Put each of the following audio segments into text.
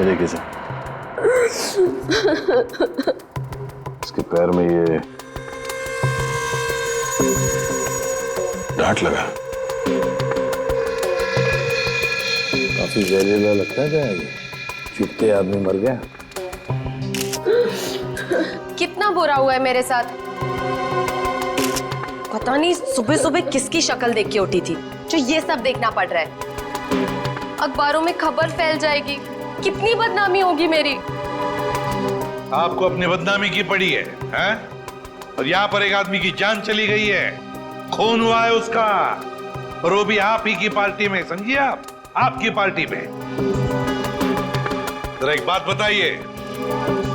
ये देखिए सर, इसके पैर में ये डांट लगा। काफी जहरीला लगता है ये, चुपते आदमी मर गया। कितना बुरा हुआ है मेरे साथ। पता नहीं सुबह सुबह किसकी शक्ल देख के उठी थी जो ये सब देखना पड़ रहा है। अखबारों में खबर फैल जाएगी, कितनी बदनामी होगी मेरी। आपको अपनी बदनामी की पड़ी है, हैं? और यहाँ पर एक आदमी की जान चली गई है, खून हुआ है उसका, और वो भी आप ही की पार्टी में। समझिए आप, आपकी पार्टी में। जरा एक बात बताइए,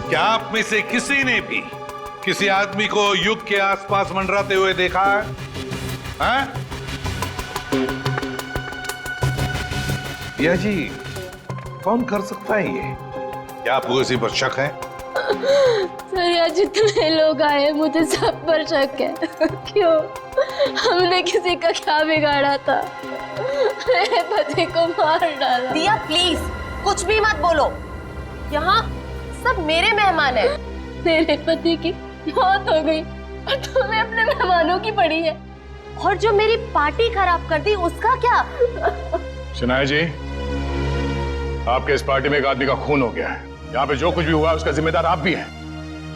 क्या आप में से किसी ने भी किसी आदमी को युग के आसपास मंडराते हुए देखा है? हैं? या जी, कौन कर सकता है ये? क्या आपको किसी पर शक है? सर यहाँ जितने लोग आए मुझे सब पर शक है। क्यों? हमने किसी का क्या बिगाड़ा था? मेरे पति को मार डाला। दिया प्लीज कुछ भी मत बोलो, यहाँ सब मेरे मेहमान हैं। मेरे पति की मौत हो गई और तुम्हें अपने मेहमानों की पड़ी है। और जो मेरी पार्टी खराब कर दी उसका क्या? शनाया जी, आपके इस पार्टी में एक आदमी का खून हो गया है। यहाँ पे जो कुछ भी हुआ उसका जिम्मेदार आप भी हैं।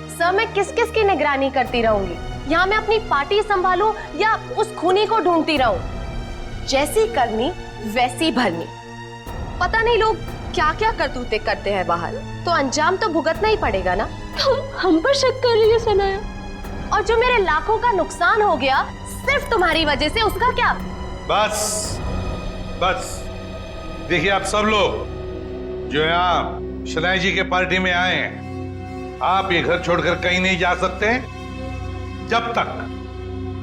सर मैं किस किस की निगरानी करती रहूंगी? यहाँ मैं अपनी पार्टी संभालूं या उस खूनी को ढूंढती रहूं? जैसी करनी वैसी भरनी। पता नहीं लोग क्या क्या करतूते करते हैं बाहर, तो अंजाम तो भुगतना ही पड़ेगा ना। तुम हम पर शक कर रही है सनाया? और जो मेरे लाखों का नुकसान हो गया सिर्फ तुम्हारी वजह से, उसका क्या? बस बस, देखिए आप सब लोग जो यहाँ शनाया जी के पार्टी में आए हैं, आप ये घर छोड़कर कहीं नहीं जा सकते जब तक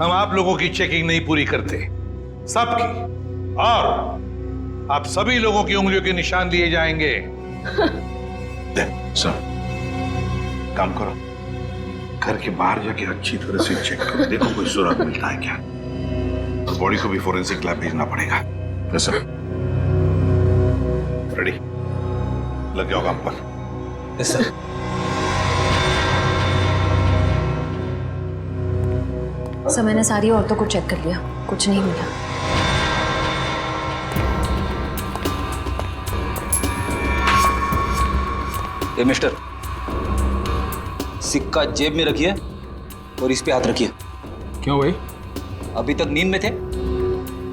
हम आप लोगों की चेकिंग नहीं पूरी करते, सबकी। और आप सभी लोगों की उंगलियों के निशान लिए जाएंगे। सर, काम करो, घर के बाहर जाके अच्छी तरह से चेक करो, देखो कोई सुराग मिलता है क्या। और बॉडी को भी फोरेंसिक लैब भेजना पड़ेगा। Yes sir. रेडी, लग जाओ काम पर। Yes sir. सर मैंने सारी औरतों को चेक कर लिया, कुछ नहीं मिला। ए मिस्टर, सिक्का जेब में रखिए और इस पे हाथ रखिए। क्यों भाई? अभी तक नींद में थे,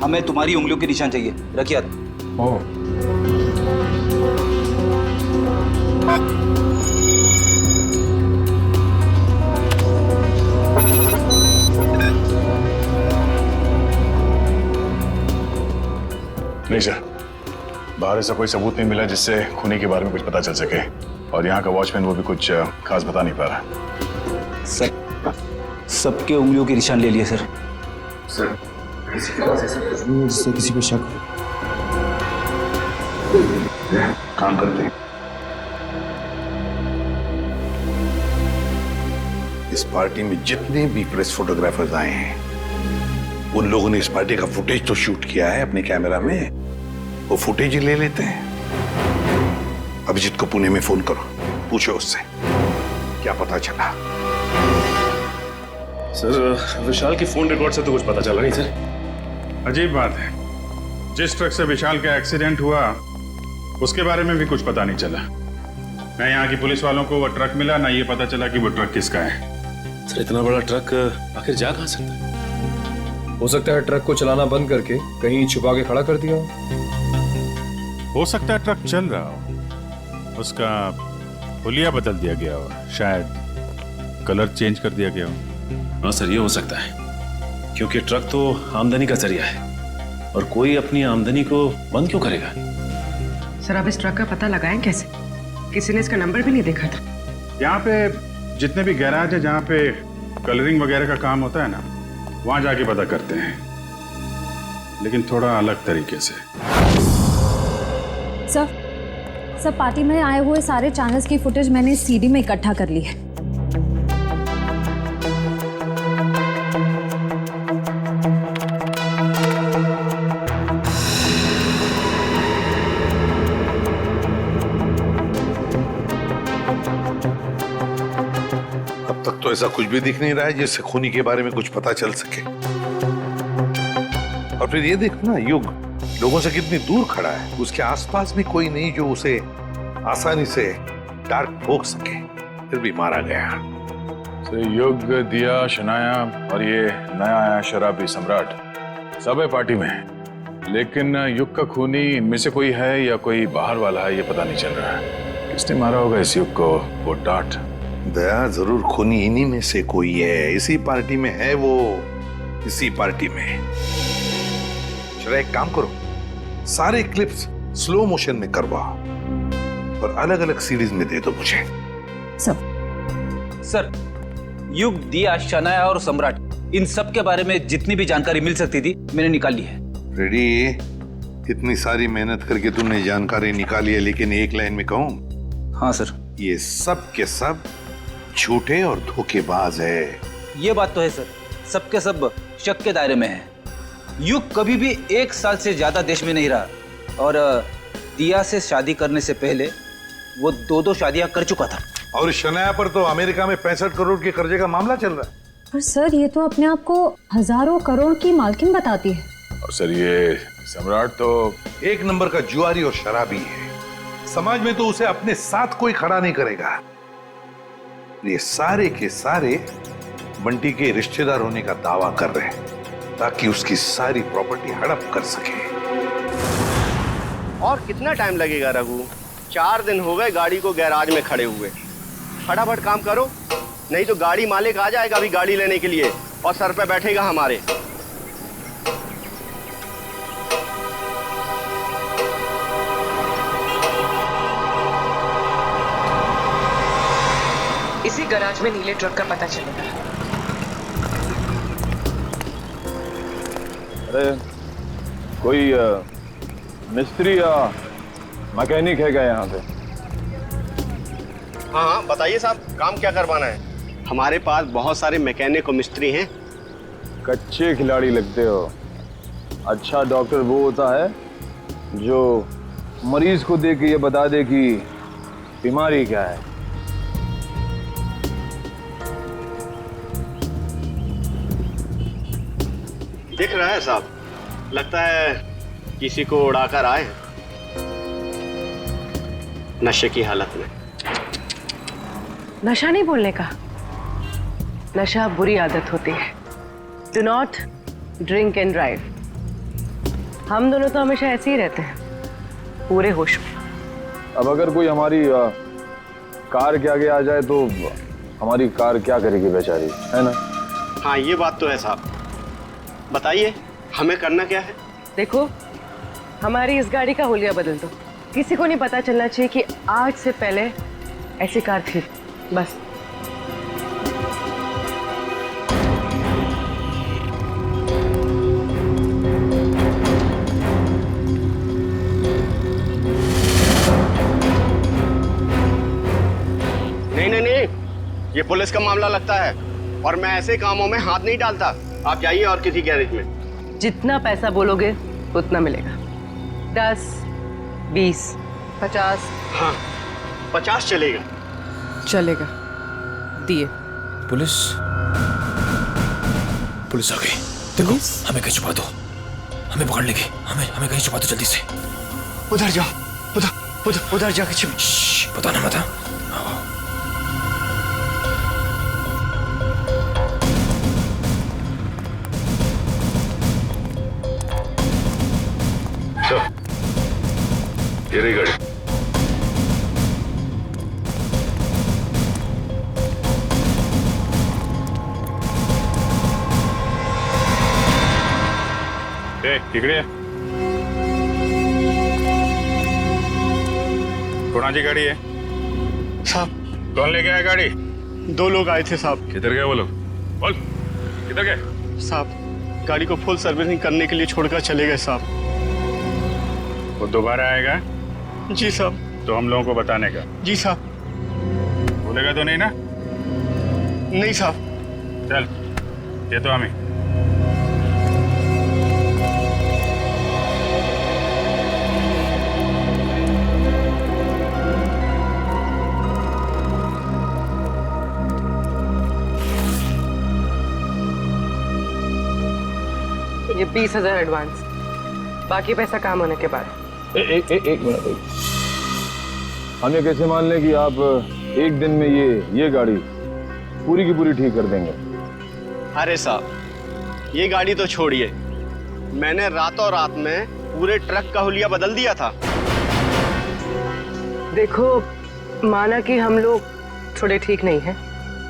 हमें तुम्हारी उंगलियों के निशान चाहिए। रखिए हाथ। ओह, नहीं सर, बाहर ऐसा कोई सबूत नहीं मिला जिससे खूनी के बारे में कुछ पता चल सके, और यहाँ का वॉचमैन वो भी कुछ खास बता नहीं पा रहा। सर, सबके उंगलियों के निशान ले लिए सर। सर, किसी के पास ऐसा कुछ नहीं है जिससे किसी को शक हो। काम करते हैं। इस पार्टी में जितने भी प्रेस फोटोग्राफर्स आए हैं, उन लोगों ने इस पार्टी का फुटेज तो शूट किया है अपने कैमरा में, वो फुटेज ही ले लेते हैं। अभिजीत को पुणे में फोन करो, पूछो उससे क्या पता चला। सर, विशाल की फोन रिकॉर्ड से तो कुछ पता चला नहीं सर। अजीब बात है, जिस ट्रक से विशाल का एक्सीडेंट हुआ उसके बारे में भी कुछ पता नहीं चला। ना यहाँ की पुलिस वालों को वो ट्रक मिला, ना ये पता चला कि वो ट्रक किसका है। सर, इतना बड़ा ट्रक आखिर जा कहाँ सकता है? हो सकता है ट्रक को चलाना बंद करके कहीं छुपा के खड़ा कर दिया हो सकता है ट्रक चल रहा हो, उसका हुलिया बदल दिया गया हो, शायद कलर चेंज कर दिया गया हो। हाँ सर, ये हो सकता है, क्योंकि ट्रक तो आमदनी का जरिया है और कोई अपनी आमदनी को बंद क्यों करेगा? सर अब इस ट्रक का पता लगाएं कैसे? किसी ने इसका नंबर भी नहीं देखा था। यहाँ पे जितने भी गैराज है जहाँ पे कलरिंग वगैरह का काम होता है ना, वहाँ जाके पता करते हैं, लेकिन थोड़ा अलग तरीके से। सर पार्टी में आए हुए सारे चैनल्स की फुटेज मैंने सीडी में इकट्ठा कर ली है। ऐसा कुछ भी दिख नहीं रहा है जिससे खूनी के बारे में कुछ पता चल सके। और फिर ये देखो ना, युग लोगों से कितनी दूर खड़ा है, उसके आसपास भी कोई नहीं जो उसे आसानी से डार्क ठोक सके, फिर भी मारा गया। तो युग, दिया, शनाया और ये नया आया शराबी सम्राट सब है पार्टी में, लेकिन युग का खूनी इनमें से कोई है या कोई बाहर वाला है ये पता नहीं चल रहा है। किसने मारा होगा इस युग को? वो डांट दया, जरूर खूनी इन्हीं में से कोई है, इसी पार्टी में है वो, इसी पार्टी में। चलो एक काम करो, सारे क्लिप्स स्लो मोशन में करवाओ और अलग अलग सीरीज में दे दो मुझे। सर, युग, दिया, शनाया और सम्राट, इन सब के बारे में जितनी भी जानकारी मिल सकती थी मैंने निकाल ली है। रेडी? इतनी सारी मेहनत करके तुमने जानकारी निकाली है, लेकिन एक लाइन में कहूं? हाँ सर। ये सब के सब झूठे और धोखेबाज है। ये बात तो है सर, सबके सब शक के दायरे में है। युग कभी भी 1 साल से ज्यादा देश में नहीं रहा, और दिया से शादी करने से पहले वो 2 शादियां कर चुका था। और शनाया पर तो अमेरिका में 65 करोड़ के कर्जे का मामला चल रहा है। पर सर, ये तो अपने आप को हजारों करोड़ की मालकिन बताती है। और सर ये सम्राट तो एक नंबर का जुआरी और शराबी है। समाज में तो उसे अपने साथ कोई खड़ा नहीं करेगा। ये सारे के सारे बंटी के रिश्तेदार होने का दावा कर रहे हैं ताकि उसकी सारी प्रॉपर्टी हड़प कर सके। और कितना टाइम लगेगा रघु? 4 दिन हो गए गाड़ी को गैराज में खड़े हुए। फटाफट काम करो, नहीं तो गाड़ी मालिक आ जाएगा अभी गाड़ी लेने के लिए और सर पे बैठेगा हमारे। इसी गैराज में नीले ट्रक का पता चलेगा। अरे कोई मिस्त्री या मैकेनिक है क्या यहाँ पे? हाँ हाँ बताइए साहब, काम क्या करवाना है? हमारे पास बहुत सारे मैकेनिक और मिस्त्री हैं। कच्चे खिलाड़ी लगते हो। अच्छा डॉक्टर वो होता है जो मरीज को देख के ये बता दे कि बीमारी क्या है। दिख रहा है साहब, लगता है किसी को उड़ाकर आए हैं नशे की हालत में। नशा नहीं बोलने का, नशा बुरी आदत होती है। Do not drink and drive. हम दोनों तो हमेशा ऐसे ही रहते हैं, पूरे होश में। अब अगर कोई हमारी कार के आगे आ जाए तो हमारी कार क्या करेगी बेचारी, है ना? हाँ ये बात तो है साहब। बताइए हमें करना क्या है? देखो, हमारी इस गाड़ी का हुलिया बदल दो। किसी को नहीं पता चलना चाहिए कि आज से पहले ऐसी कार थी, बस। नहीं, ये पुलिस का मामला लगता है और मैं ऐसे कामों में हाथ नहीं डालता। आप जाइए और किसी गैरेज में। जितना पैसा बोलोगे उतना मिलेगा। 10, 20, 50। हाँ 50 चलेगा। चलेगा, दिए। पुलिस आ गई। देखो, हमें कहीं छुपा दो, हमें पकड़ लेगी। हमें कहीं छुपा दो जल्दी से। उधर जाओ, उधर जाके छुप। बताना मत। ये रही गाड़ी। इकडे कोणाची गाड़ी है? साहब कौन लेके आया गाड़ी? 2 लोग आए थे साहब। किधर गए वो लोग? बोल, किधर गए? साहब गाड़ी को फुल सर्विसिंग करने के लिए छोड़कर चले गए साहब। वो दोबारा आएगा? जी साहब। तो हम लोगों को बताने का? जी साहब। बोलेगा तो नहीं ना? नहीं साहब। चल, ये तो हमें। 20,000 एडवांस, बाकी पैसा काम होने के बाद। एक मिनट। हम ये कैसे मान लें कि आप एक दिन में ये गाड़ी पूरी की पूरी ठीक कर देंगे? अरे साहब, ये गाड़ी तो छोड़िए, मैंने रातों रात में पूरे ट्रक का हुलिया बदल दिया था। देखो, माना कि हम लोग थोड़े ठीक नहीं हैं,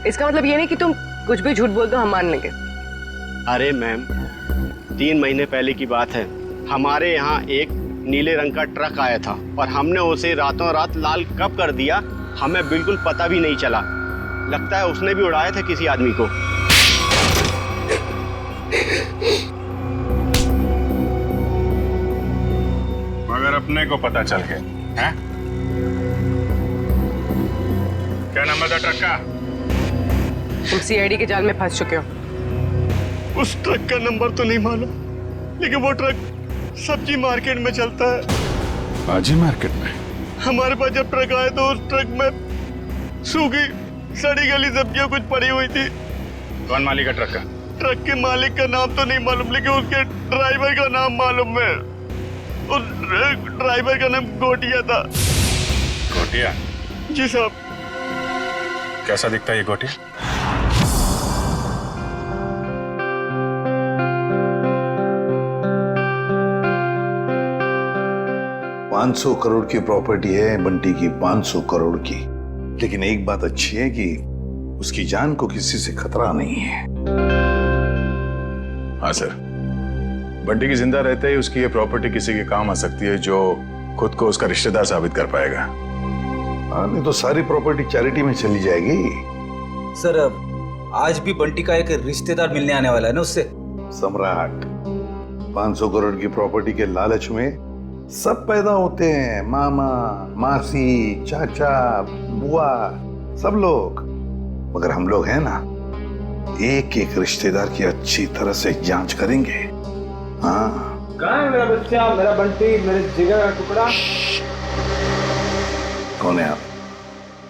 इसका मतलब ये नहीं कि तुम कुछ भी झूठ बोल दो हम मान लेंगे। अरे मैम, 3 महीने पहले की बात है, हमारे यहाँ एक नीले रंग का ट्रक आया था और हमने उसे रातों रात लाल कब कर दिया हमें बिल्कुल पता भी नहीं चला। लगता है उसने भी उड़ाया था किसी आदमी को। मगर अपने को पता चल गया है? क्या नंबर था ट्रक का? तुम सीआईडी के जाल में फंस चुके हो। उस ट्रक का नंबर तो नहीं मालूम, लेकिन वो ट्रक सब्जी मार्केट में चलता है। सब्जी मार्केट में? हमारे पास जब ट्रक आया तो उस ट्रक में सूखी सड़ी गली सब्जियां कुछ पड़ी हुई थी। कौन मालिक है ट्रक का? ट्रक के मालिक का नाम तो नहीं मालूम, लेकिन उसके ड्राइवर का नाम मालूम है। उस ड्राइवर का नाम गोटिया था। गोटिया? जी साहब। कैसा दिखता है ये गोटिया? $500 करोड़ की प्रॉपर्टी है बंटी की, 500 करोड़ की। लेकिन एक बात अच्छी है कि उसकी जान को किसी से खतरा नहीं है। हाँ सर, बंटी की जिंदा रहते ही उसकी ये प्रॉपर्टी किसी के काम आ सकती है जो खुद को उसका रिश्तेदार साबित कर पाएगा। हाँ, नहीं तो सारी प्रॉपर्टी चैरिटी में चली जाएगी। सर, आज भी बंटी का एक रिश्तेदार मिलने आने वाला है ना उससे। सम्राट, 500 करोड़ की प्रॉपर्टी के लालच में सब पैदा होते हैं, मामा, मासी, चाचा, बुआ, सब लोग। मगर हम लोग हैं ना, एक एक रिश्तेदार की अच्छी तरह से जांच करेंगे। हाँ। कहाँ है मेरा बच्चा, मेरा बंटी, मेरे जिगर का टुकड़ा? कौन है आप?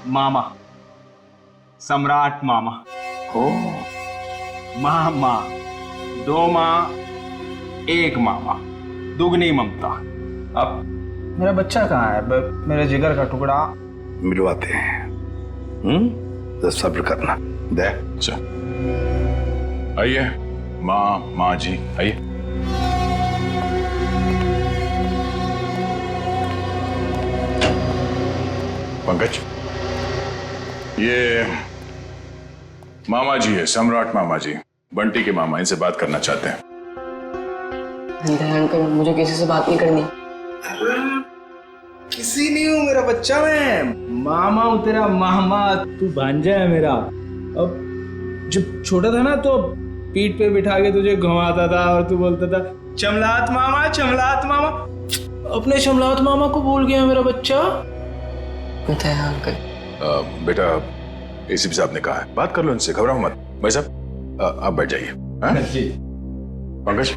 मामा, सम्राट मामा। ओ, मामा, 2 माँ, 1 मामा, दुगनी ममता। अब मेरा बच्चा कहाँ है? मेरे जिगर का टुकड़ा। मिलवाते हैं। तो सब्र करना। दे। अच्छा, आइए माँ जी, आइए। पंकज, ये मामा जी है, सम्राट मामा जी, बंटी के मामा, इनसे बात करना चाहते हैं। अंकल, मुझे किसी से बात नहीं करनी। किसी नहीं हूँ मेरा बच्चा, मैं मामा हूँ तेरा मामा, तू भांजा है मेरा। अब जब छोटा था ना तो पीठ पे बिठा के तुझे घुमाता था और तू बोलता था चमलात मामा, चमलात मामा। अपने चमलात मामा को भूल गया मेरा बच्चा। अंकल, बेटा, एसीपी साहब ने कहा है, बात कर लो इनसे, घबराओ मत। भाई साहब, आप बैठ जाइए। जी पंकज,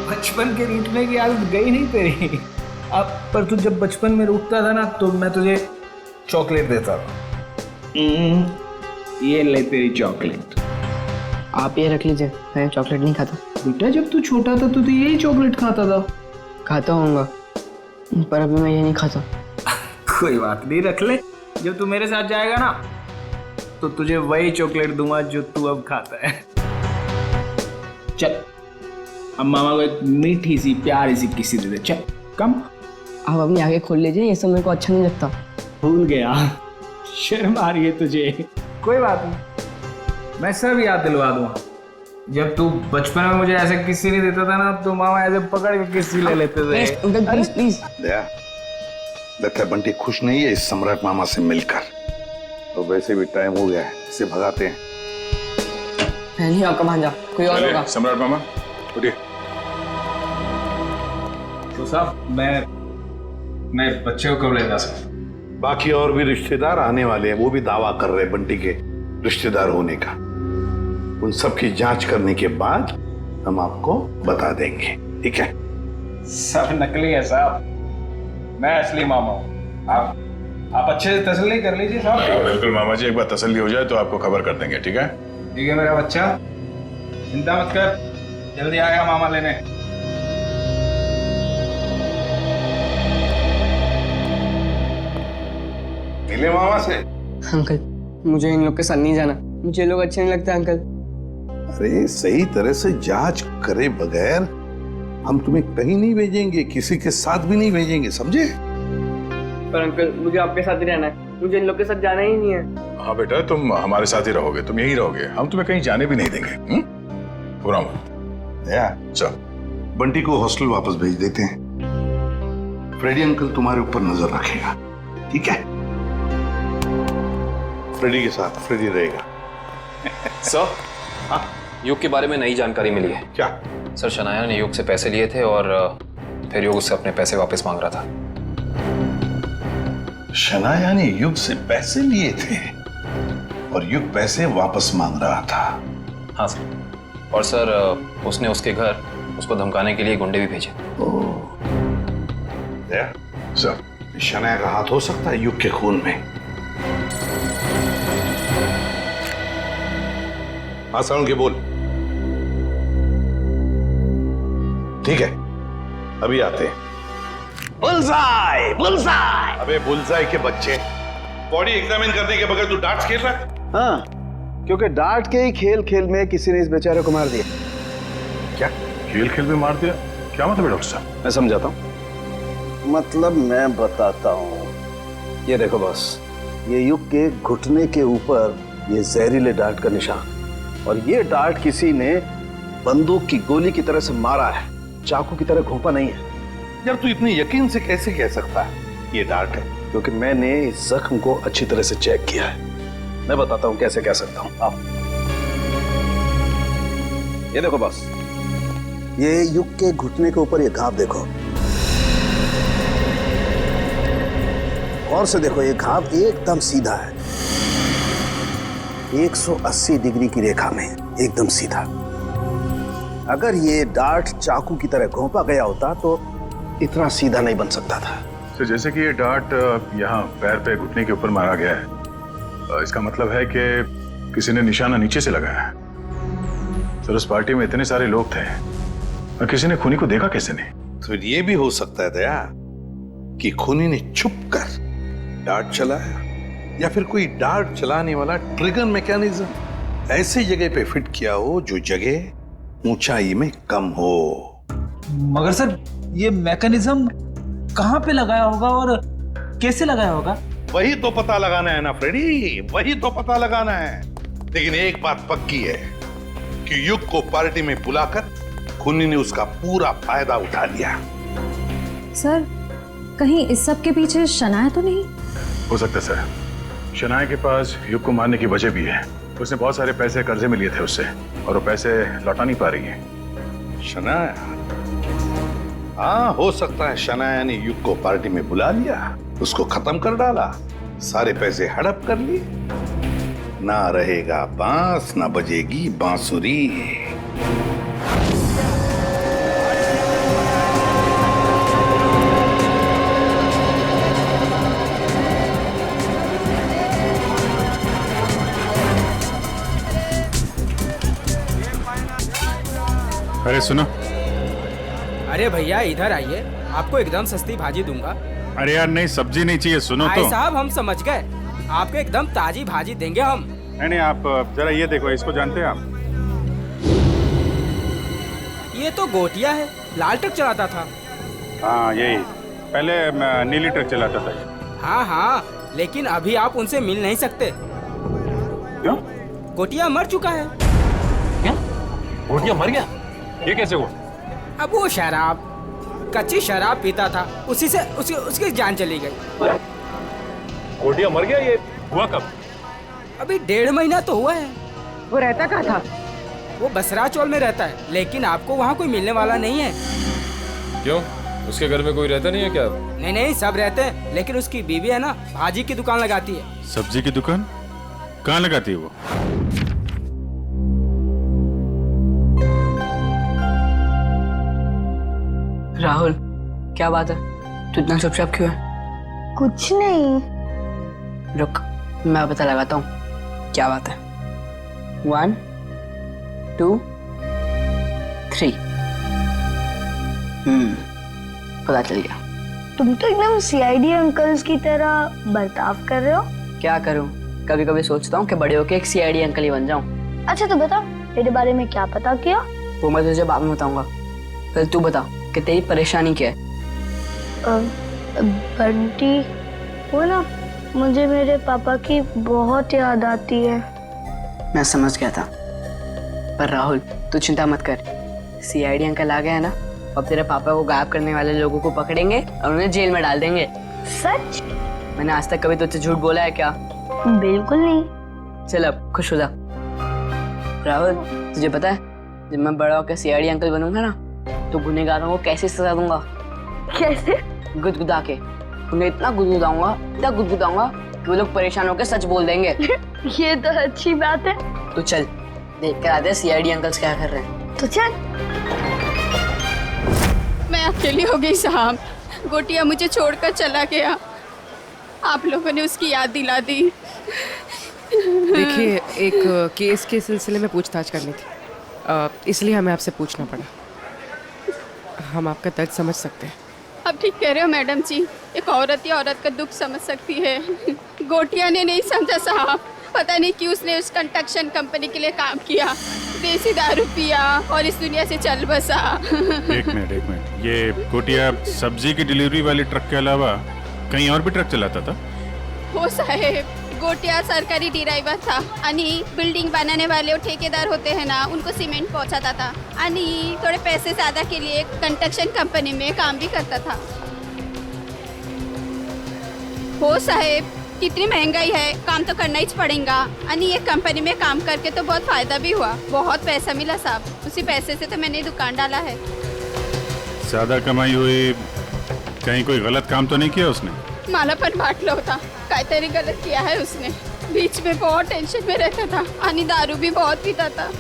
बचपन के रूठने की आदत गई नहीं तेरी। अब पर तू जब बचपन में रूठता था ना तो मैं तुझे चॉकलेट देता था। ये ले तेरी चॉकलेट। आप ये रख लीजिए, मैं चॉकलेट नहीं खाता। बेटा, जब तू छोटा था तो यही चॉकलेट खाता था। खाता हूँगा, पर अभी मैं ये नहीं खाता। कोई बात नहीं, रख ले। जब तू मेरे साथ जाएगा ना तो तुझे वही चॉकलेट दूंगा जो तू अब खाता है। चल, अब मामा को एक मीठी सी प्यारी सी किसी दे दे। चल कम। आप अपनी आगे खोल लीजिए, ये सब मेरे को अच्छा नहीं लगता। भूल गया, शर्म आ रही है तुझे। कोई बात नहीं, मैं सब याद दिलवा दूंगा। जब तू बचपन में मुझे ऐसे किसी नहीं देता था ना तो मामा ऐसे पकड़ के किसी ले लेते थे। Please please. लगता है बंटी खुश नहीं है इस सम्राट मामा से मिलकर। तो वैसे भी टाइम हो गया है, इसे भगाते हैं। नहीं आपका भांजा, कोई और होगा। सम्राट मामा उठिए। तो साहब, मैं बच्चे को कब ले जा सकता? बाकी और भी रिश्तेदार आने वाले हैं, वो भी दावा कर रहे हैं बंटी के रिश्तेदार होने का। उन सब की जांच करने के बाद हम आपको बता देंगे, ठीक है? सब नकली है साहब, मैं असली मामा हूँ। आप अच्छे से तसल्ली कर लीजिए साहब। बिल्कुल मामा जी, एक बार तसल्ली हो जाए तो आपको खबर कर देंगे, ठीक है? ठीक है मेरा बच्चा, चिंता मत कर, जल्दी आएगा मामा लेने। मिले मामा से? अंकल मुझे इन लोग के साथ नहीं जाना, मुझे लोग अच्छे नहीं लगते अंकल। अरे सही तरह से जांच करे बगैर हम तुम्हें कहीं नहीं भेजेंगे, किसी के साथ भी नहीं भेजेंगे, समझे? पर अंकल मुझे आपके साथ ही रहना है, मुझे इन लोग के साथ जाना ही नहीं है। हाँ बेटा, तुम हमारे साथ ही रहोगे, तुम यहीं रहोगे, हम तुम्हें कहीं जाने भी नहीं देंगे। पूरा मत। चल बंटी को हॉस्टल वापस भेज देते हैं। फ्रेडी अंकल तुम्हारे ऊपर नजर रखेगा, ठीक है? फ्रेडी के साथ फ्रेडी रहेगा। सर, हाँ, युग के बारे में नई जानकारी मिली है। क्या? सर, शनाया ने युग से पैसे लिए थे और फिर युग उससे अपने पैसे वापस मांग रहा था। शनाया ने युग से पैसे लिए थे और युग पैसे वापस मांग रहा था? हाँ सर, और सर उसने उसके घर उसको धमकाने के लिए गुंडे भी भेजे। सर, शनाया का हाथ हो सकता है युग के खून में। हाँ साउंड के बोल। ठीक है, अभी आते हैं। Bullseye, bullseye. अबे बुलसाई के बच्चे, बॉडी एग्जामिन करने के बगैर तू डार्ट्स खेल रहा है? हाँ, क्योंकि डार्ट के ही खेल खेल में किसी ने इस बेचारे को मार दिया। क्या खेल खेल में मार दिया? क्या मतलब है डॉक्टर साहब? मैं समझाता हूँ। मतलब मैं बताता हूँ। ये देखो बॉस, ये युग के घुटने के ऊपर ये जहरीले डार्ट का निशान, और ये डार्ट किसी ने बंदूक की गोली की तरह से मारा है, चाकू की तरह घोंपा नहीं है। यार तू इतने यकीन से कैसे कह सकता है ये डार्ट है? क्योंकि मैंने इस जख्म को अच्छी तरह से चेक किया है। मैं बताता हूँ कैसे कह सकता हूँ। आप ये देखो बॉस, ये युग के घुटने के ऊपर ये घाव देखो, और से देखो ये घाव एकदम सीधा है, 180 डिग्री की रेखा में एकदम सीधा। अगर ये डार्ट चाकू की तरह घोंपा गया होता तो इतना सीधा नहीं बन सकता था। तो जैसे कि ये डार्ट यहाँ पैर पे घुटने के ऊपर मारा गया है, इसका मतलब है कि किसी ने निशाना नीचे से लगाया है। सर, उस पार्टी में इतने सारे लोग थे और किसी ने खूनी को देखा कैसे नहीं? तो ये भी हो सकता है दया कि खूनी ने छुप कर डार्ट चलाया, या फिर कोई डार्ट चलाने वाला ट्रिगर मैकेनिज्म ऐसी जगह पे फिट किया हो जो जगह ऊंचाई में कम हो। मगर सर, ये मैकेनिज्म कहाँ पे लगाया होगा और कैसे लगाया होगा? वही तो पता लगाना है ना फ्रेडी, वही तो पता लगाना है। लेकिन एक बात पक्की है कि युग को पार्टी में बुलाकर खूनी ने उसका पूरा फायदा उठा लिया। सर, कहीं इस सब के पीछे शनाया तो नहीं? हो सकता है सर, शनाया के पास युग को मारने की वजह भी है। उसने बहुत सारे पैसे कर्जे में लिए थे उससे और वो पैसे लौटा नहीं पा रही है। शनाया? हाँ, हो सकता है शनाया ने युग को पार्टी में बुला लिया, उसको खत्म कर डाला, सारे पैसे हड़प कर लिए। ना रहेगा बांस, ना बजेगी बांसुरी। अरे सुनो। अरे भैया इधर आइए, आपको एकदम सस्ती भाजी दूंगा। अरे यार नहीं, सब्जी नहीं चाहिए, सुनो तो। भाई साहब हम समझ गए, आपको एकदम ताजी भाजी देंगे हम। नहीं, आप जरा ये देखो, इसको जानते हैं आप? ये तो गोटिया है, लाल ट्रक चलाता था। हाँ यही, पहले नीली ट्रक चलाता था। हाँ हाँ, लेकिन अभी आप उनसे मिल नहीं सकते। क्यों? गोटिया मर चुका है। क्या? गोटिया मर गया? ये कैसे हुआ? अब वो शराब, कच्ची शराब पीता था, उसी से उसकी जान चली गई। गोटिया मर गया? ये हुआ कब? अभी 1.5 महीना तो हुआ है। वो रहता कहाँ था? वो बसरा चौल में रहता है, लेकिन आपको वहाँ कोई मिलने वाला नहीं है। क्यों? उसके घर में कोई रहता नहीं है क्या? नहीं, सब रहते हैं, लेकिन उसकी बीवी है ना, भाजी की दुकान लगाती है। सब्जी की दुकान? कहाँ लगाती है वो? राहुल, क्या बात है? तू इतना चुपचाप क्यों है? कुछ नहीं। रुक, मैं पता लगाता हूँ क्या बात है। 1 2 3। पता चल गया। तुम तो एकदम सीआईडी अंकल्स की तरह बर्ताव कर रहे हो। क्या करूँ, कभी कभी सोचता हूँ कि बड़े होके एक सीआईडी अंकल ही बन जाऊँ। अच्छा तो बता, मेरे बारे में क्या पता किया? वो मैं तुझे बाद में बताऊंगा। पहले तू बता कि तेरी परेशानी क्या है। बंटी, वो ना, मुझे मेरे पापा की बहुत याद आती है। मैं समझ गया था, पर राहुल तू चिंता मत कर। सीआईडी अंकल आ गए हैं ना, अब तेरे पापा को गायब करने वाले लोगों को पकड़ेंगे और उन्हें जेल में डाल देंगे। सच? मैंने आज तक कभी तुझसे झूठ बोला है क्या? बिल्कुल नहीं। चल अब खुश हो जा। राहुल तुझे पता है, जब मैं बड़ा होकर सीआईडी अंकल बनूंगा ना, तो गुनहगारों को कैसे सजा दूंगा? कैसे? गुदगुदा के। उन्हें इतना गुदगुदाऊंगा कि वो लोग परेशान होकर सच बोल देंगे। ये तो अच्छी बात है। तो चल देख कर आते हैं सीआईडी अंकल्स क्या कर रहे हैं। तो चल। मैं अकेली हो गई साहब। गोटिया मुझे छोड़कर चला गया, आप लोगों ने उसकी याद दिला दी। देखिए, एक केस के सिलसिले में पूछताछ करनी थी, इसलिए हमें आपसे पूछना पड़ा। हम आपका दर्द समझ सकते हैं। अब ठीक कह रहे हो मैडम जी, एक औरत ही औरत का दुख समझ सकती है। गोटिया ने नहीं समझा साहब, पता नहीं क्यों उसने उस कंस्ट्रक्शन कंपनी के लिए काम किया, देसी दारू पिया और इस दुनिया से चल बसा। एक मिनट, ये गोटिया सब्जी की डिलीवरी वाली ट्रक के अलावा कहीं और भी ट्रक चलाता था? हो साहेब, गोटिया सरकारी ड्राइवर था आणि बिल्डिंग बनाने वाले और ठेकेदार होते हैं ना, उनको सीमेंट पहुंचाता था आणि थोड़े पैसे ज्यादा के लिए कंस्ट्रक्शन कंपनी में काम भी करता था। हो साहेब, कितनी महंगाई है, काम तो करना ही पड़ेगा। आणि ये कंपनी में काम करके तो बहुत फायदा भी हुआ, बहुत पैसा मिला साहब। उसी पैसे से तो मैंने दुकान डाला है। ज्यादा कमाई हुई, कहीं कोई गलत काम तो नहीं किया उसने? मला पण वाटलं होता काहीतरी गलत किया है उसने। बीच में बहुत टेंशन में रहता था आणि दारू भी बहुत पीता था।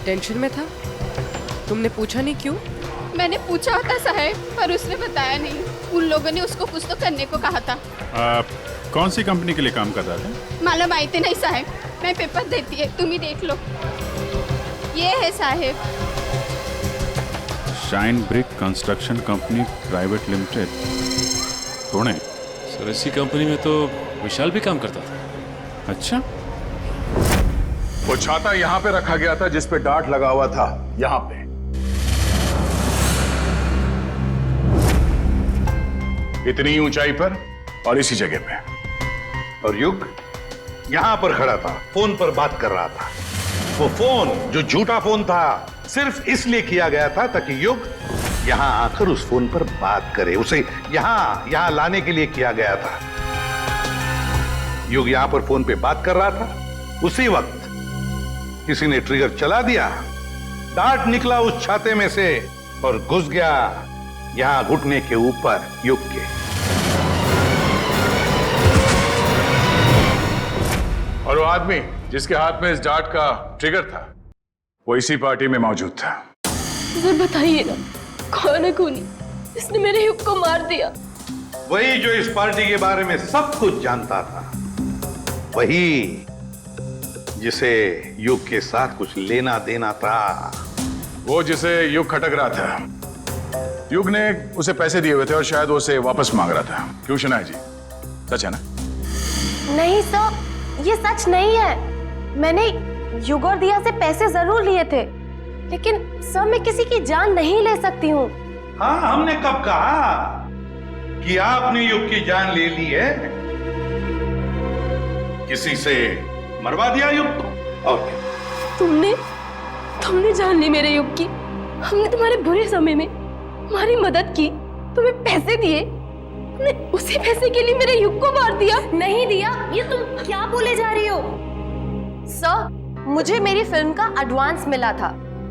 टेंशन में था? तुमने पूछा नहीं क्यों? मैंने पूछा होता साहब, पर उसने बताया नहीं। उन लोगों ने उसको कुछ तो करने को कहा था। कौन सी कंपनी के लिए काम कर रहा था? मालूम माहिती नहीं साहब, मैं पेपर देती है, तुम ही देख लो। ये है साहब, shine brick construction company private limited, Pune. Sir इसी कंपनी में तो विशाल भी काम करता था। अच्छा, वो छाता यहां पे रखा गया था जिस पे डार्ट लगा हुआ था, यहां पे। इतनी ऊंचाई पर और इसी जगह पे। और युग यहां पर खड़ा था, फोन पर बात कर रहा था। वो फोन जो झूठा फोन था, सिर्फ इसलिए किया गया था ताकि युग यहां आकर उस फोन पर बात करे। उसे यहां लाने के लिए किया गया था। युग यहां पर फोन पे बात कर रहा था, उसी वक्त किसी ने ट्रिगर चला दिया, डार्ट निकला उस छाते में से और घुस गया यहां घुटने के ऊपर युग के। और वो आदमी जिसके हाथ में इस डार्ट का ट्रिगर था, वो इसी पार्टी में मौजूद था। सर बताइए ना, कौन है खूनी? इसने मेरे युग को मार दिया। वही जो इस पार्टी के बारे में सब कुछ जानता था, वही जिसे युग के साथ कुछ लेना देना था। वो जिसे युग खटक रहा था। युग ने उसे पैसे दिए हुए थे और शायद वो उसे वापस मांग रहा था। क्यों शनाया जी, सच है ना? नहीं सर, ये सच नहीं है। मैंने युग और दिया से पैसे जरूर लिए थे, लेकिन सर मैं किसी की जान नहीं ले सकती हूँ। हाँ, हमने कब कहा कि आपने युग की जान ले ली है? किसी से मरवा दिया युग को। और तुमने जान ली मेरे युग की। हमने तुम्हारे बुरे समय में तुम्हारी मदद की, तुम्हें पैसे दिए, तुमने उसी पैसे के लिए मेरे युग को मार दिया। नहीं दिया, ये तुम क्या बोले जा रही हो? सर, मुझे मेरी फिल्म का एडवांस मिला था,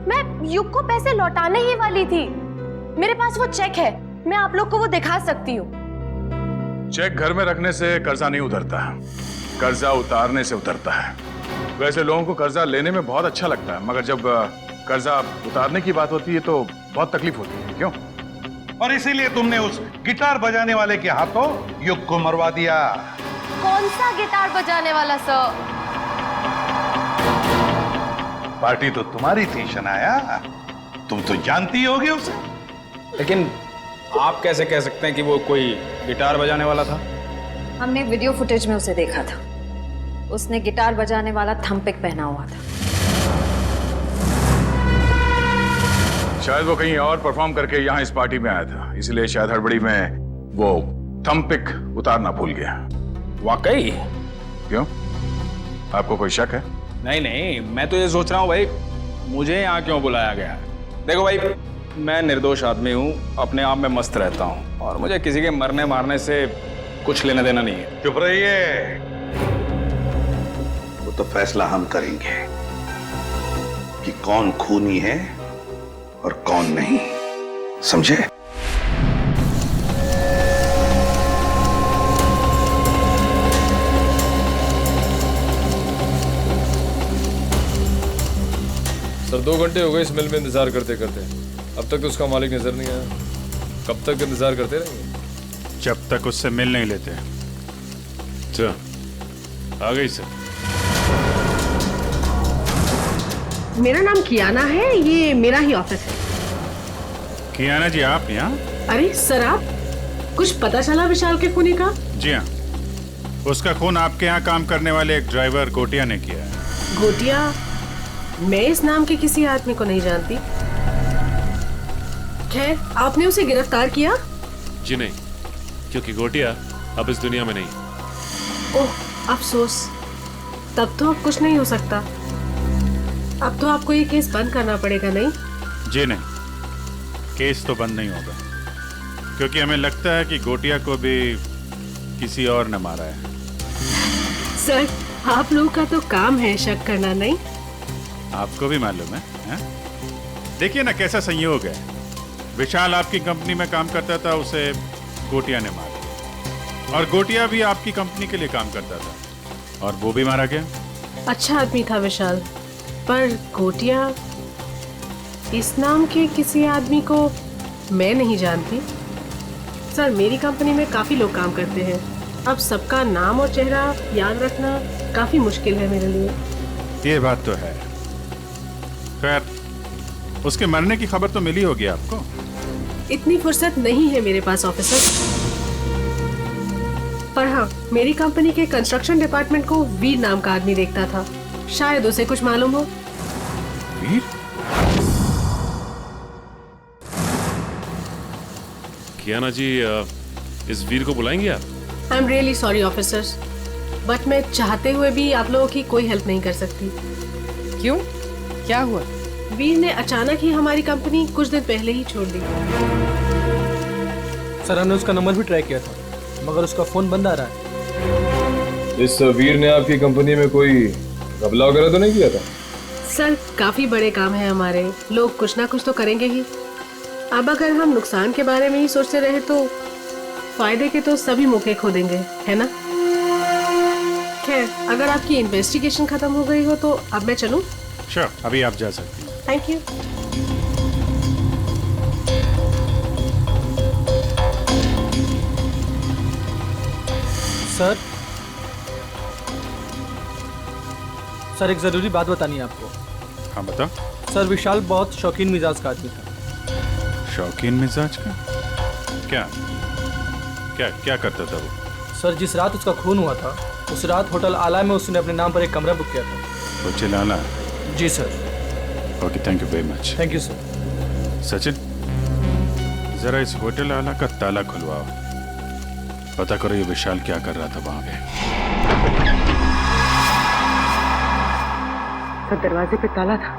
मैं युग को पैसे लौटाने ही वाली थी। मेरे पास वो चेक है, मैं आप लोग को वो दिखा सकती हूँ। चेक घर में रखने से कर्जा नहीं उतरता, कर्जा उतारने से उतरता है। वैसे लोगों को कर्जा लेने में बहुत अच्छा लगता है, मगर जब कर्जा उतारने की बात होती है तो बहुत तकलीफ होती है। क्यों? और इसीलिए तुमने उस गिटार बजाने वाले के हाथों युग को मरवा दिया। कौन सा गिटार बजाने वाला सर? पार्टी तो तुम्हारी थी शनाया, तुम तो जानती होगी उसे। लेकिन आप कैसे कह सकते हैं कि वो कोई गिटार बजाने वाला था? हमने वीडियो फुटेज में उसे देखा था। उसने गिटार बजाने वाला थंपिक पहना हुआ था। शायद वो कहीं और परफॉर्म करके यहाँ इस पार्टी में आया था, इसलिए शायद हड़बड़ी में वो थंपिक उतारना भूल गया। वाकई? क्यों, आपको कोई शक है? नहीं नहीं, मैं तो ये सोच रहा हूँ भाई, मुझे यहाँ क्यों बुलाया गया है। देखो भाई, मैं निर्दोष आदमी हूँ, अपने आप में मस्त रहता हूँ, और मुझे किसी के मरने मारने से कुछ लेना देना नहीं है। चुप रहिए, वो तो फैसला हम करेंगे कि कौन खूनी है और कौन नहीं, समझे? सर 2 घंटे हो गए इस मिल में इंतजार करते करते, अब तक तो उसका मालिक नजर नहीं आया। कब तक इंतजार करते रहेंगे? जब तक उससे मिल नहीं लेते। अच्छा, आ गई सर। मेरा नाम कियाना है, ये मेरा ही ऑफिस है। कियाना जी, आप यहाँ? अरे सर, आप कुछ पता चला विशाल के खूनी का? जी हाँ, उसका खून आपके यहाँ काम करने वाले एक ड्राइवर गोटिया ने किया है। गोटिया? मैं इस नाम के किसी आदमी को नहीं जानती। खैर, आपने उसे गिरफ्तार किया? जी नहीं, क्योंकि गोटिया अब इस दुनिया में नहीं। ओह, अफसोस। तब तो अब कुछ नहीं हो सकता। अब तो आपको ये केस बंद करना पड़ेगा, नहीं? जी नहीं, केस तो बंद नहीं होगा, क्योंकि हमें लगता है कि गोटिया को भी किसी और ने मारा है। सर, आप लोगों का तो काम है शक करना, नहीं? आपको भी मालूम है? देखिए ना कैसा संयोग है, विशाल आपकी कंपनी में काम करता था, उसे गोटिया ने मारा, और गोटिया भी आपकी कंपनी के लिए काम करता था, और वो भी मारा गया। अच्छा आदमी था विशाल, पर गोटिया इस नाम के किसी आदमी को मैं नहीं जानती। सर, मेरी कंपनी में काफी लोग काम करते हैं, अब सबका नाम और चेहरा याद रखना काफी मुश्किल है मेरे लिए। ये बात तो है। खैर, उसके मरने की खबर तो मिली होगी आपको? इतनी फुर्सत नहीं है मेरे पास ऑफिसर, पर हाँ, मेरी कंपनी के कंस्ट्रक्शन डिपार्टमेंट को वीर नाम का आदमी देखता था, शायद उसे कुछ मालूम हो। वीर? कियाना जी, इस वीर को बुलाएंगे आप? I am really sorry officers, but मैं चाहते हुए भी आप लोगों की कोई हेल्प नहीं कर सकती। क्यों? क्या हुआ? वीर ने अचानक ही हमारी कंपनी कुछ दिन पहले ही छोड़ दी। सर, हमने उसका नंबर भी ट्राई किया था, मगर उसका फोन बंद आ रहा है। इस वीर ने आपकी कंपनी में कोई घपला वगैरह तो नहीं किया था? सर, काफी बड़े काम है हमारे, लोग कुछ ना कुछ तो करेंगे ही। अब अगर हम नुकसान के बारे में ही सोचते रहे तो फायदे के तो सभी मौके खो देंगे, है ना? खैर, अगर आपकी इन्वेस्टिगेशन खत्म हो गई हो तो अब मैं चलूं? श्योर, अभी आप जा सकती हैं। Thank you. सर, एक जरूरी बात बतानी है आपको। हाँ, बताओ। सर, विशाल बहुत शौकीन मिजाज का आदमी था। शौकीन मिजाज का? क्या क्या क्या करता था वो? सर, जिस रात उसका खून हुआ था, उस रात होटल आला में उसने अपने नाम पर एक कमरा बुक किया था। होटल आला? जी sir. Okay, thank you very much. Thank you sir. Sachin, जरा इस होटल आला का ताला खुलवाओ, पता करो ये विशाल क्या कर रहा था वहां पे। सर, दरवाजे पे ताला था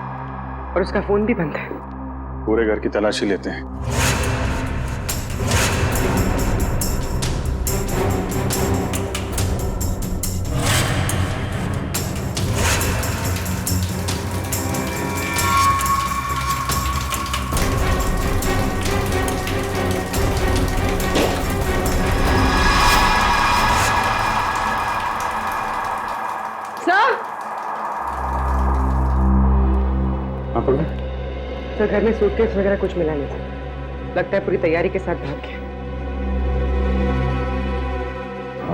और उसका फोन भी बंद है। पूरे घर की तलाशी लेते हैं। सर, घर में सूटकेस वगैरह कुछ मिला नहीं था। लगता है पूरी तैयारी के साथ भाग गया।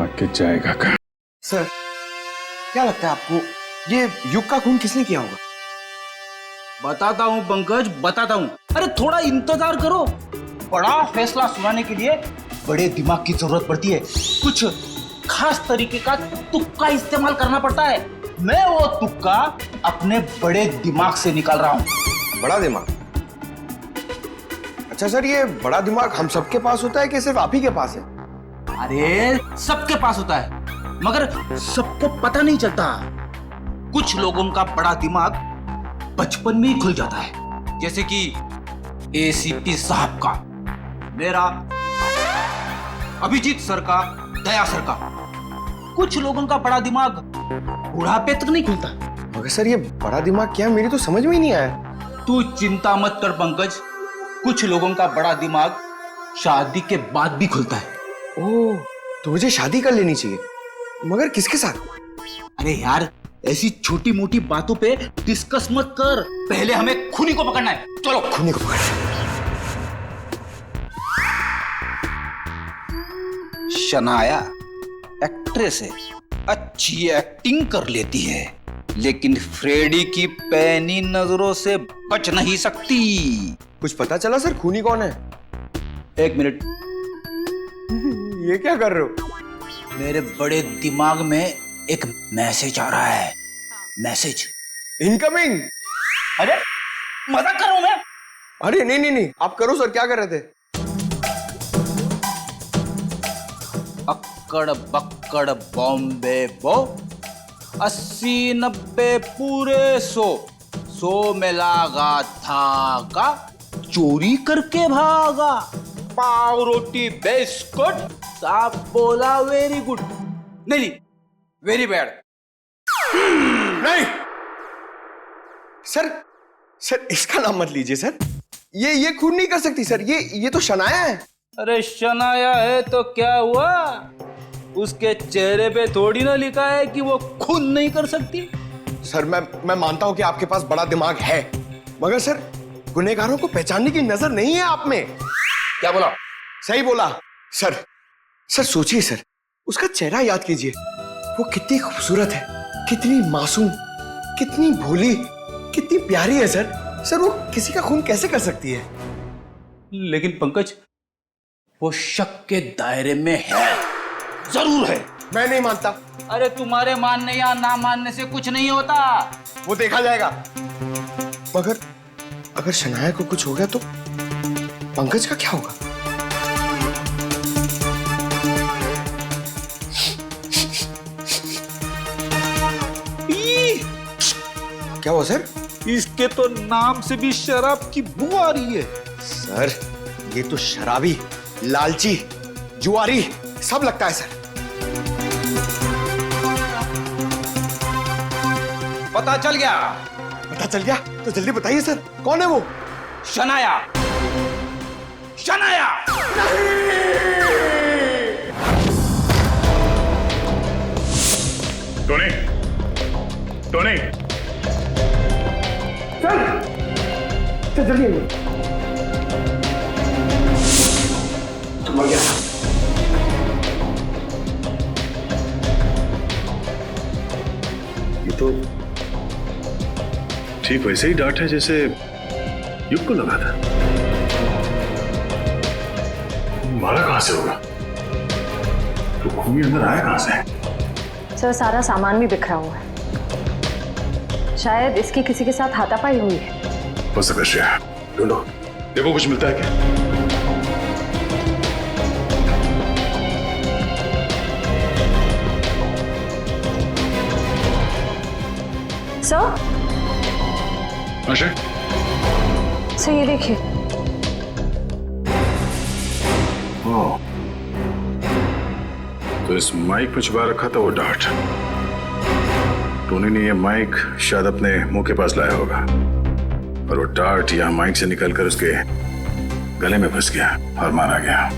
आके जाएगा का। सर, क्या लगता है आपको ये युग का खून किसने किया होगा? बताता हूँ पंकज, बताता हूँ। अरे थोड़ा इंतजार करो। बड़ा फैसला सुनाने के लिए बड़े दिमाग की जरूरत पड़ती है। कुछ खास तरीके का तुक्का इस्तेमाल करना पड़ता है। मैं वो तुक्का अपने बड़े दिमाग से निकाल रहा हूँ। बड़ा दिमाग? अच्छा सर, ये बड़ा दिमाग हम सबके पास होता है कि सिर्फ आप ही के पास है? अरे सबके पास होता है, मगर सबको पता नहीं चलता। कुछ लोगों का बड़ा दिमाग बचपन में ही खुल जाता है, जैसे कि एसीपी साहब का, मेरा, अभिजीत सर का, दया सर का। कुछ लोगों का बड़ा दिमाग बुढ़ापे तक नहीं खुलता। मगर सर, ये बड़ा दिमाग क्या है, मेरी तो समझ में ही नहीं आया। तू चिंता मत कर पंकज, कुछ लोगों का बड़ा दिमाग शादी के बाद भी खुलता है। ओह, तो मुझे शादी कर लेनी चाहिए, मगर किसके साथ? अरे यार, ऐसी छोटी मोटी बातों पे डिस्कस मत कर, पहले हमें खूनी को पकड़ना है। चलो खूनी को पकड़ना। शनाया एक्ट्रेस है, अच्छी एक्टिंग कर लेती है, लेकिन फ्रेडी की पैनी नजरों से बच नहीं सकती। कुछ पता चला सर, खूनी कौन है? एक मिनट। ये क्या कर रहे हो? मेरे बड़े दिमाग में एक मैसेज आ रहा है। Message incoming. अरे मजाक कर रहा हूं मैं। अरे नहीं, आप करो सर, क्या कर रहे थे? अक्कड़ बक्कड़ बॉम्बे बो, 80-90 पूरे 100 में लागा धागा, चोरी करके भागा, पाव रोटी बिस्कुट, साहब बोला वेरी गुड। नहीं, वेरी बैड। नहीं सर, इसका नाम मत लीजिए सर। ये खून नहीं कर सकती सर, ये तो शनाया है। अरे शनाया है तो क्या हुआ? उसके चेहरे पे थोड़ी ना लिखा है कि वो खून नहीं कर सकती। सर, मैं मानता हूं कि आपके पास बड़ा दिमाग है, मगर सर, गुनहगारों को पहचानने की नजर नहीं है आप में। क्या बोला? सही बोला सर। सोचिए सर, उसका चेहरा याद कीजिए। वो कितनी खूबसूरत है, कितनी मासूम, कितनी भोली, कितनी प्यारी है सर। वो किसी का खून कैसे कर सकती है? लेकिन पंकज, वो शक के दायरे में है, जरूर है। मैं नहीं मानता। अरे तुम्हारे मानने या ना मानने से कुछ नहीं होता, वो देखा जाएगा। मगर अगर शनाया को कुछ हो गया तो पंकज का क्या होगा? क्या हुआ सर? इसके तो नाम से भी शराब की बू आ रही है। सर, ये तो शराबी, लालची, जुआरी सब लगता है सर। पता चल गया? पता चल गया तो जल्दी बताइए सर, कौन है वो? शनाया। शनाया। टोनी, चल जल्दी आइए। तुम आ गया। ये तो ठीक वैसे ही डांट है जैसे युग को लगा था। मारा कहां से होगा? तो खूनी अंदर आया कहां से? सर, सारा सामान भी बिखरा हुआ है, शायद इसकी किसी के साथ हाथापाई हुई है। हो सकता है, ढूंढो, देखो कुछ मिलता है क्या? सर, सर ये देखिए। तो इस माइक में छुपा रखा था वो डार्ट। टोनी ने ये माइक शायद अपने मुंह के पास लाया होगा और वो डार्ट यहाँ माइक से निकलकर उसके गले में फंस गया और मारा गया।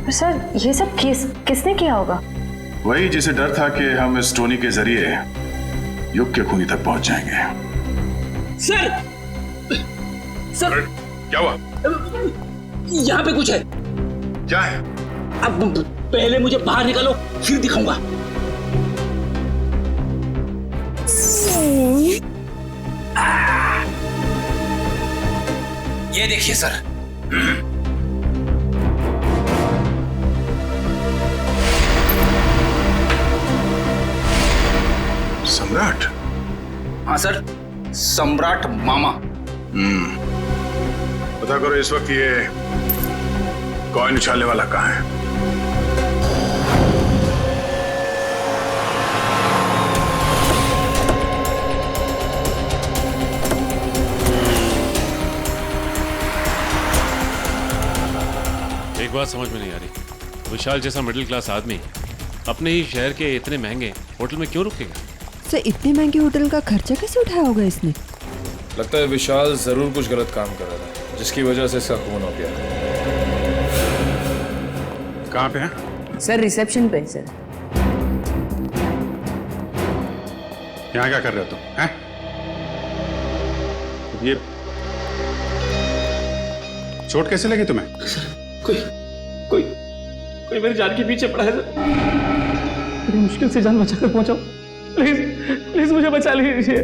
पर सर, ये सब किसने किया होगा? वही जिसे डर था कि हम इस टोनी के जरिए युग के खूनी तक पहुंच जाएंगे। सर, क्या हुआ? यहाँ पे कुछ है। जाए। अब पहले मुझे बाहर निकालो, फिर दिखाऊंगा। ये देखिए सर। सम्राट? हाँ सर, सम्राट मामा। पता करो इस वक्त ये कॉइन उछालने वाला कहाँ है? एक बात समझ में नहीं आ रही, विशाल जैसा मिडिल क्लास आदमी अपने ही शहर के इतने महंगे होटल में क्यों रुकेगा? सर इतने महंगे होटल का खर्चा कैसे उठाया होगा इसने? लगता है विशाल जरूर कुछ गलत काम कर रहा था, जिसकी वजह से इसका खून हो गया। कहाँ पे है? सर रिसेप्शन पे सर। यहाँ क्या कर रहे हो तुम? हैं? ये चोट कैसे लगी तुम्हें? कोई मेरी जान के पीछे पड़ा है सर। बड़ी मुश्किल से जान बचाकर पहुंचा। प्लीज मुझे बचा लीजिए।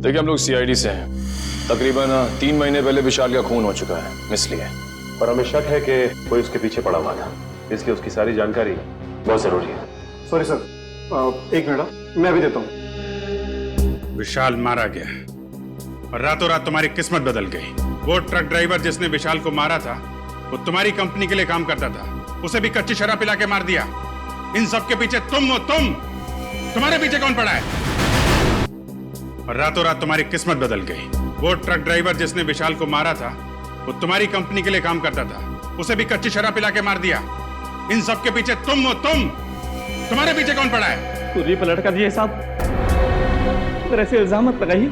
देखिए हम लोग सीआईडी से हैं। तकरीबन 3 महीने पहले विशाल का खून हो चुका है, इसलिए। पर हमें शक है कि कोई उसके पीछे पड़ा हुआ था, इसलिए उसकी सारी जानकारी बहुत जरूरी है। सॉरी सर, 1 मिनट मैं अभी देता हूँ। विशाल मारा गया और रातों रात तुम्हारी किस्मत बदल गई। वो ट्रक ड्राइवर जिसने विशाल को मारा था वो तुम्हारी कंपनी के लिए काम करता था, उसे भी कच्ची शराब पिला के मार दिया। इन सब के पीछे तुम हो। तुम्हारे पीछे कौन पड़ा है? और रातों रात तुम्हारी किस्मत बदल गई। वो ट्रक ड्राइवर जिसने विशाल को मारा था वो तुम्हारी कंपनी के लिए काम करता था, उसे भी कच्ची शराब पिला के मार दिया। इन सब के पीछे तुम हो। तुम्हारे पीछे कौन पड़ा है? पूरी पलट कर दिए साहब, अगर ऐसे इल्जाम मत लगाइए।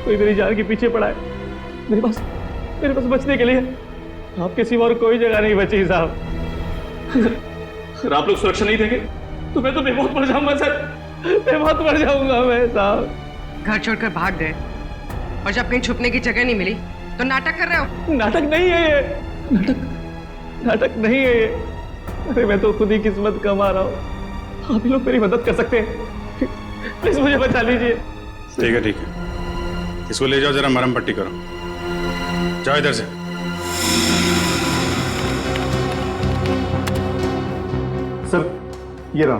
कोई मेरी जान के पीछे पड़ा है। मेरे पास बचने के लिए आपके सिवा और कोई जगह नहीं बची साहब। अगर आप लोग सुरक्षा नहीं देंगे तो मैं बेमौत मर जाऊंगा सर, बेमौत मर जाऊंगा मैं साहब। घर छोड़कर भाग गए और जब कहीं छुपने की जगह नहीं मिली तो नाटक कर रहे हो। नाटक नहीं है ये, नाटक नहीं है ये। अरे मैं तो खुद ही किस्मत कमा रहा हूँ। आप लोग मेरी मदद कर सकते हैं, प्लीज मुझे बचा लीजिए। ठीक है ठीक है, इसको ले जाओ, जरा मरहम पट्टी करो। जाओ इधर से। सर ये रहा।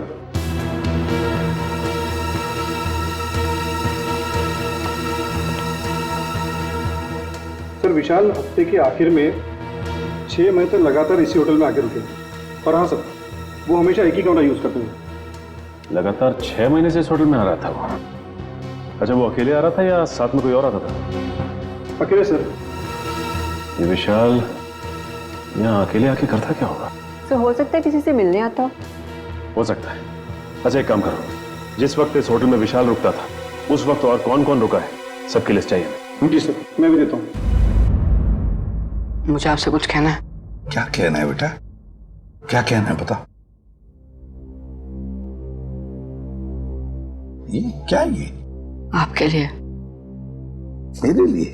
सर विशाल हफ्ते के आखिर में 6 महीने तक लगातार इसी होटल में आके रुके। और हाँ सर, वो हमेशा एक ही कमरा यूज करते हैं। लगातार 6 महीने से इस होटल में आ रहा था वो? अच्छा, वो अकेले आ रहा था या साथ में कोई और आता था? अकेले सर। ये विशाल यहाँ अकेले आके करता क्या होगा? सर हो सकता है किसी से मिलने आता हो सकता है। अच्छा एक काम करो, जिस वक्त इस होटल में विशाल रुकता था उस वक्त और कौन कौन रुका है सबकी लिस्ट चाहिए हमें। जी सर, मैं भी देता हूँ। मुझे आपसे कुछ कहना है। क्या कहना है बेटा? क्या कहना है बता। ये क्या है? ये आपके लिए। मेरे लिए?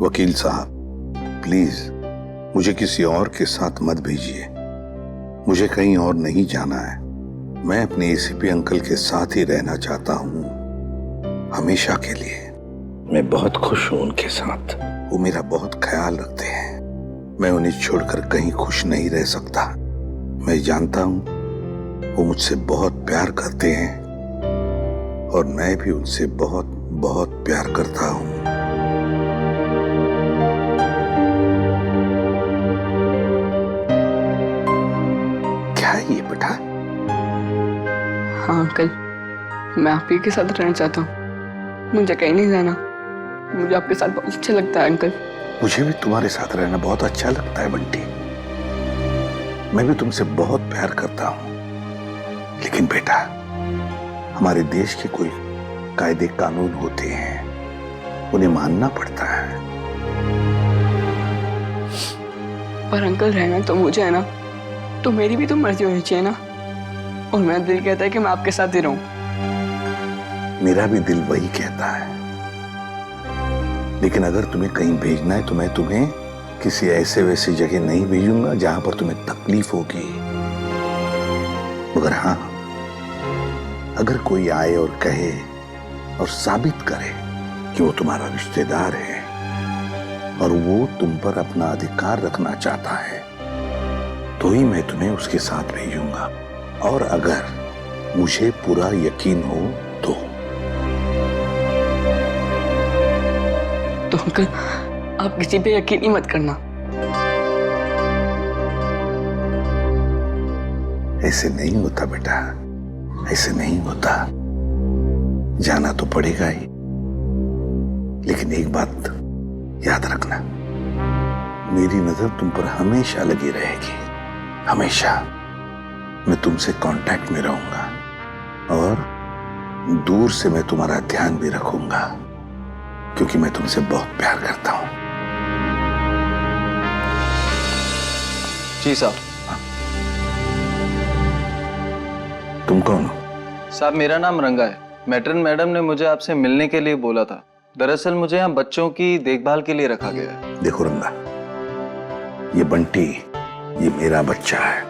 वकील साहब प्लीज मुझे किसी और के साथ मत भेजिए। मुझे कहीं और नहीं जाना है। मैं अपने एसीपी अंकल के साथ ही रहना चाहता हूँ, हमेशा के लिए। मैं बहुत खुश हूँ उनके साथ। वो मेरा बहुत ख्याल रखते हैं। मैं उन्हें छोड़कर कहीं खुश नहीं रह सकता। मैं जानता हूँ वो मुझसे बहुत प्यार करते हैं और मैं भी उनसे बहुत बहुत प्यार करता हूँ। क्या है ये बेटा? हाँ अंकल, मैं आप ही के साथ रहना चाहता हूँ। मुझे कहीं नहीं जाना। मुझे आपके साथ बहुत अच्छा लगता है अंकल। मुझे भी तुम्हारे साथ रहना बहुत अच्छा लगता है बंटी। मैं भी तुमसे बहुत प्यार करता हूँ। लेकिन बेटा, हमारे देश के कोई कायदे कानून होते हैं, उन्हें मानना पड़ता है। पर अंकल रहना तो मुझे है ना, तो मेरी भी तो मर्जी होनी चाहिए ना। और मेरा दिल कहता है कि मैं आपके साथ ही रहूं। मेरा भी दिल वही कहता है। लेकिन अगर तुम्हें कहीं भेजना है तो मैं तुम्हें किसी ऐसे वैसी जगह नहीं भेजूंगा जहां पर तुम्हें तकलीफ होगी। मगर हाँ, अगर कोई आए और कहे और साबित करे कि वो तुम्हारा रिश्तेदार है और वो तुम पर अपना अधिकार रखना चाहता है तो ही मैं तुम्हें उसके साथ भेजूंगा। और अगर मुझे पूरा यकीन हो तो अंकल आप किसी पे यकीन ही मत करना। ऐसे नहीं होता बेटा, ऐसे नहीं होता। जाना तो पड़ेगा ही, लेकिन एक बात याद रखना, मेरी नजर तुम पर हमेशा लगी रहेगी, हमेशा। मैं तुमसे कांटेक्ट में रहूंगा और दूर से मैं तुम्हारा ध्यान भी रखूंगा, क्योंकि मैं तुमसे बहुत प्यार करता हूं। जी साहब। तुम कौन हो? साहब मेरा नाम रंगा है। मैट्रन मैडम ने मुझे आपसे मिलने के लिए बोला था। दरअसल मुझे यहाँ बच्चों की देखभाल के लिए रखा गया है। देखो रंगा, ये बंटी, ये मेरा बच्चा है,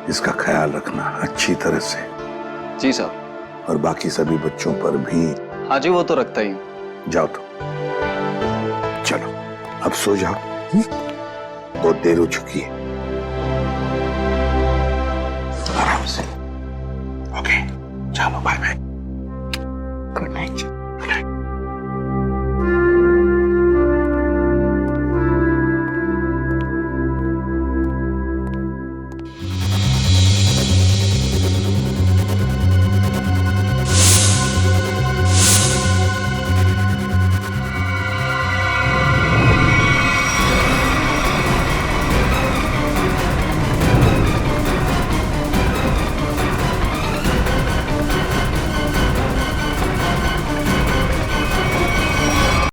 इसका ख्याल रखना अच्छी तरह से। जी साहब। और बाकी सभी बच्चों पर भी। हाँ जी, वो तो रखता ही हूँ। जाओ तो, चलो अब सो जाओ, बहुत देर हो चुकी है। आराम से। ओके, चलो बाय बाय। Good night.